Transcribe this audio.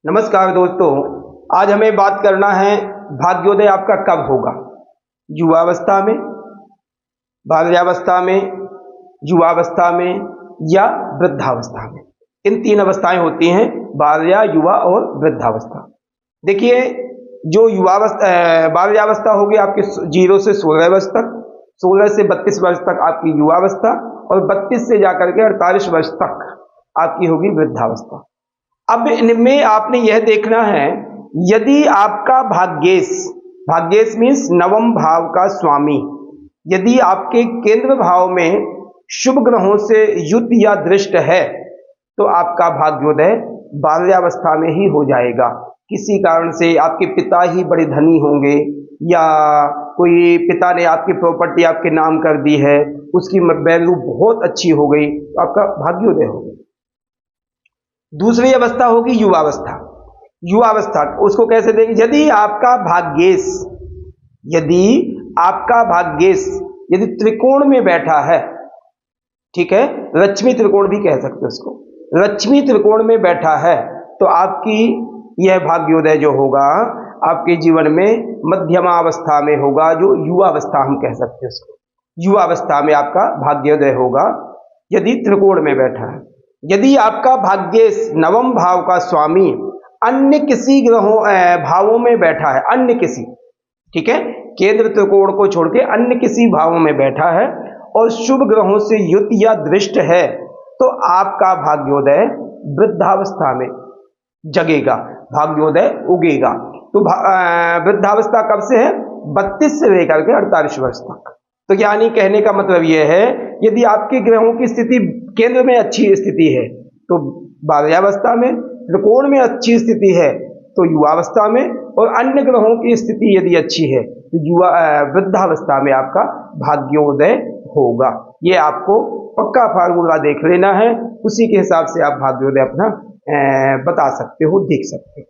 नमस्कार दोस्तों, आज हमें बात करना है भाग्योदय आपका कब होगा। युवावस्था में, बाल्यावस्था में, युवावस्था में या वृद्धावस्था में। इन तीन अवस्थाएं होती हैं, बाल्या, युवा और वृद्धावस्था। देखिए, जो बाल्यावस्था होगी आपकी 0 से 16 वर्ष तक, 16 से 32 वर्ष तक आपकी युवावस्था और 32 से जाकर के 48 वर्ष तक आपकी होगी वृद्धावस्था। अब इनमें आपने यह देखना है, यदि आपका भाग्येश मीन्स नवम भाव का स्वामी, यदि आपके केंद्र भाव में शुभ ग्रहों से युत या दृष्ट है तो आपका भाग्योदय बाल्यावस्था में ही हो जाएगा। किसी कारण से आपके पिता ही बड़े धनी होंगे या कोई पिता ने आपकी प्रॉपर्टी आपके नाम कर दी है, उसकी वैल्यू बहुत अच्छी हो गई तो आपका भाग्योदय हो गया। दूसरी अवस्था होगी युवावस्था। उसको कैसे देंगे? यदि आपका भाग्येश यदि त्रिकोण में बैठा है, ठीक है, लक्ष्मी त्रिकोण भी कह सकते हो उसको, लक्ष्मी त्रिकोण में बैठा है तो आपकी यह भाग्योदय जो होगा आपके जीवन में मध्यमावस्था में होगा, जो युवावस्था हम कह सकते हैं उसको। युवावस्था में आपका भाग्योदय होगा यदि त्रिकोण में बैठा है। यदि आपका भाग्येश नवम भाव का स्वामी अन्य किसी भावों में बैठा है, अन्य किसी, ठीक है, केंद्र त्रिकोण को छोड़ के अन्य किसी भावों में बैठा है और शुभ ग्रहों से युत या दृष्ट है तो आपका भाग्योदय वृद्धावस्था में जगेगा, भाग्योदय उगेगा। तो वृद्धावस्था कब से है? 32 से लेकर के 48 वर्ष तक। तो यानी कहने का मतलब यह है, यदि आपके ग्रहों की स्थिति केंद्र में अच्छी स्थिति है तो बाल्यावस्था में, त्रिकोण में अच्छी स्थिति है तो युवावस्था में, और अन्य ग्रहों की स्थिति यदि अच्छी है तो वृद्धावस्था में आपका भाग्योदय होगा। ये आपको पक्का फार्मूला देख लेना है, उसी के हिसाब से आप भाग्योदय अपना बता सकते हो, देख सकते हो।